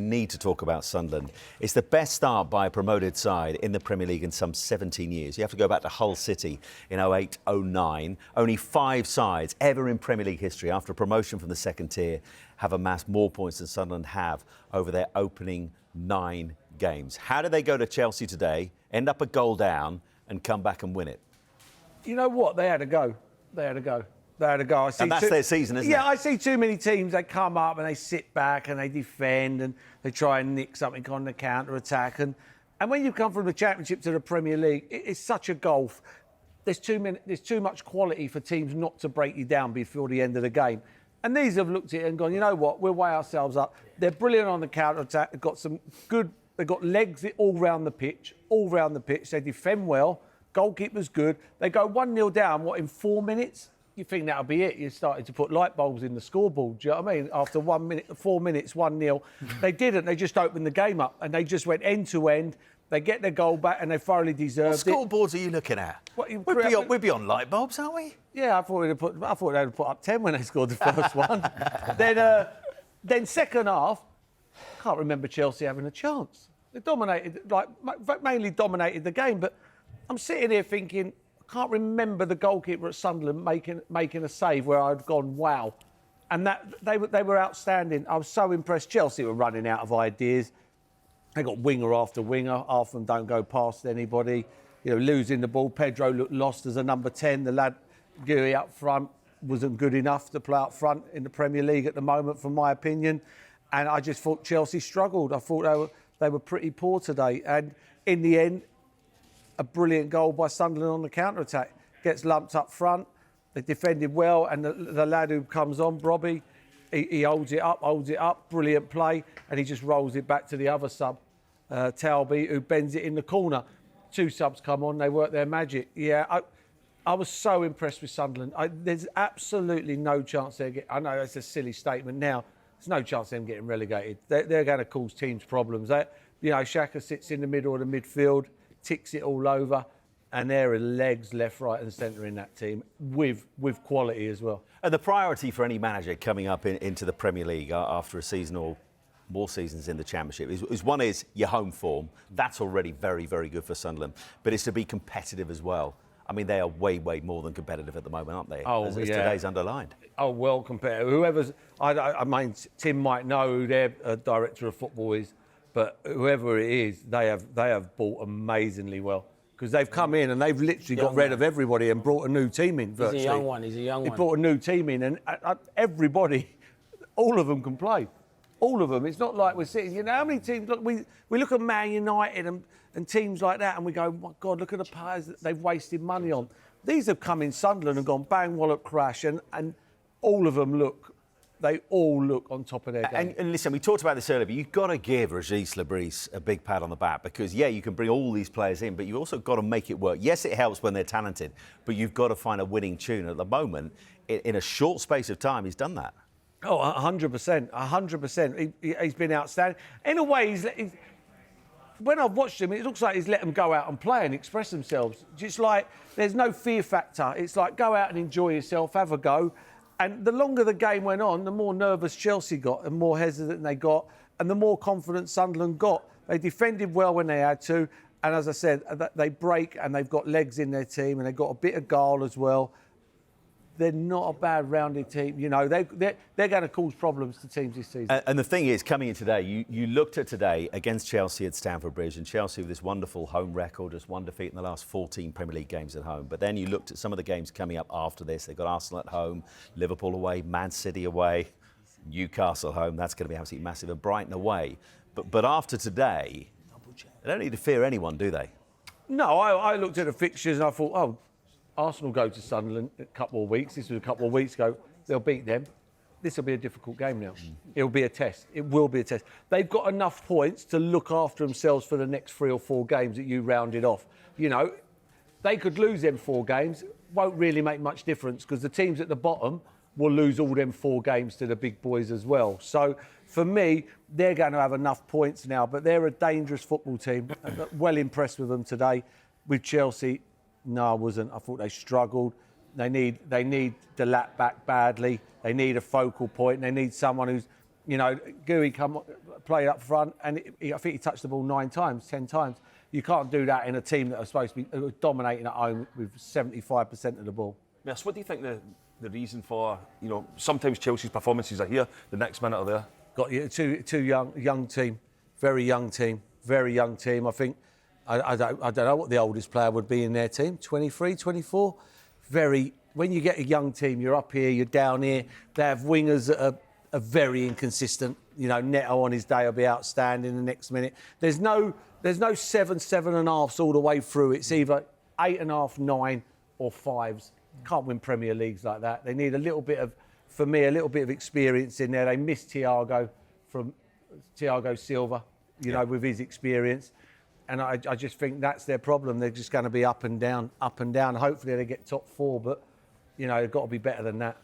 need to talk about Sunderland. It's the best start by a promoted side in the Premier League in some 17 years. You have to go back to Hull City in 08-09. Only 5 sides ever in Premier League history after a promotion from the second tier have amassed more points than Sunderland have over their opening 9 games. How did they go to Chelsea today, end up a goal down and come back and win it? You know what? They had a go. And that's their season, isn't it? Yeah, I see too many teams, they come up and they sit back and they defend and they try and nick something on the counter-attack. And when you come from the Championship to the Premier League, it's such a gulf. There's too much quality for teams not to break you down before the end of the game. And these have looked at it and gone, you know what, we'll weigh ourselves up. They're brilliant on the counter-attack. They've got legs all round the pitch. They defend well. Goalkeeper's good. They go 1-0 down, in 4 minutes? You think that'll be it? You're starting to put light bulbs in the scoreboard. Do you know what I mean? After 1 minute, 4 minutes, 1-0. They didn't. They just opened the game up and they just went end to end. They get their goal back and they thoroughly deserved it. What scoreboards are you looking at? We're beyond light bulbs, aren't we? Yeah, I thought they'd put up 10 when they scored the first one. Then second half, can't remember Chelsea having a chance. They dominated, mainly dominated the game. But I'm sitting here thinking, can't remember the goalkeeper at Sunderland making a save where I'd gone, wow. And that they were outstanding. I was so impressed. Chelsea were running out of ideas. They got winger after winger. Half of them don't go past anybody. Losing the ball. Pedro looked lost as a number 10. The lad, Guy up front, wasn't good enough to play up front in the Premier League at the moment, from my opinion. And I just thought Chelsea struggled. I thought they were pretty poor today. And in the end, a brilliant goal by Sunderland on the counter-attack. Gets lumped up front. They defended well, and the lad who comes on, Brobby, he holds it up, brilliant play, and he just rolls it back to the other sub, Talby, who bends it in the corner. 2 subs come on, they work their magic. Yeah, I was so impressed with Sunderland. There's absolutely no chance they're getting... I know that's a silly statement now. There's no chance of them getting relegated. They're going to cause teams problems. Xhaka sits in the middle of the midfield, ticks it all over, and there are legs left, right and centre in that team with quality as well. And the priority for any manager coming up into the Premier League after a season or more seasons in the Championship is your home form. That's already very, very good for Sunderland. But it's to be competitive as well. I mean, they are way, way more than competitive at the moment, aren't they? As today's underlined. Oh, well competitive. I mean, Tim might know who their director of football is. But whoever it is, they have bought amazingly well, because they've come in and they've literally got rid of everybody and brought a new team in. Virtually. He's a young one. He brought a new team in, and everybody, all of them can play. All of them. It's not like we're sitting. How many teams? Look, we look at Man United and teams like that, and we go, my God, look at the players that they've wasted money on. These have come in Sunderland and gone bang, wallop, crash, and all of them look. They all look on top of their game. And listen, we talked about this earlier, but you've got to give Régis Lebris a big pat on the back, because, yeah, you can bring all these players in, but you've also got to make it work. Yes, it helps when they're talented, but you've got to find a winning tune. At the moment, in a short space of time, he's done that. Oh, 100%. 100%. He's been outstanding. In a way, when I've watched him, it looks like he's let them go out and play and express themselves. Just like there's no fear factor. It's like, go out and enjoy yourself, have a go. And the longer the game went on, the more nervous Chelsea got and more hesitant they got, and the more confident Sunderland got. They defended well when they had to, and as I said, they break and they've got legs in their team and they've got a bit of guile as well. They're not a bad rounded team. They're going to cause problems to teams this season. And the thing is, coming in today, you looked at today against Chelsea at Stamford Bridge, and Chelsea with this wonderful home record, just 1 defeat in the last 14 Premier League games at home. But then you looked at some of the games coming up after this. They've got Arsenal at home, Liverpool away, Man City away, Newcastle home. That's going to be absolutely massive, and Brighton away. But after today, they don't need to fear anyone, do they? No, I looked at the fixtures and I thought, oh, Arsenal go to Sunderland a couple of weeks. This was a couple of weeks ago. They'll beat them. This will be a difficult game now. It'll be a test. It will be a test. They've got enough points to look after themselves for the next 3 or 4 games that you rounded off. They could lose them 4 games. Won't really make much difference, because the teams at the bottom will lose all them 4 games to the big boys as well. So, for me, they're going to have enough points now. But they're a dangerous football team. Well impressed with them today. With Chelsea, no, I wasn't. I thought they struggled. They need the lap back badly. They need a focal point. They need someone You know, Gooey played up front, and I think he touched the ball 9 times, 10 times. You can't do that in a team that are supposed to be dominating at home with 75% of the ball. Yes, what do you think the reason for, you know, sometimes Chelsea's performances are here, the next minute are there? Got you, too young team, very young team. I think, I don't know what the oldest player would be in their team, 23, 24. When you get a young team, you're up here, you're down here. They have wingers that are very inconsistent. You know, Neto on his day will be outstanding the next minute. There's no 7.5s all the way through. It's either 8.5, 9 or 5s. Can't win Premier Leagues like that. They need a little bit of experience in there. They miss Thiago Silva, you know, with his experience. And I just think that's their problem. They're just going to be up and down. Hopefully they get top 4, but, you know, they've got to be better than that.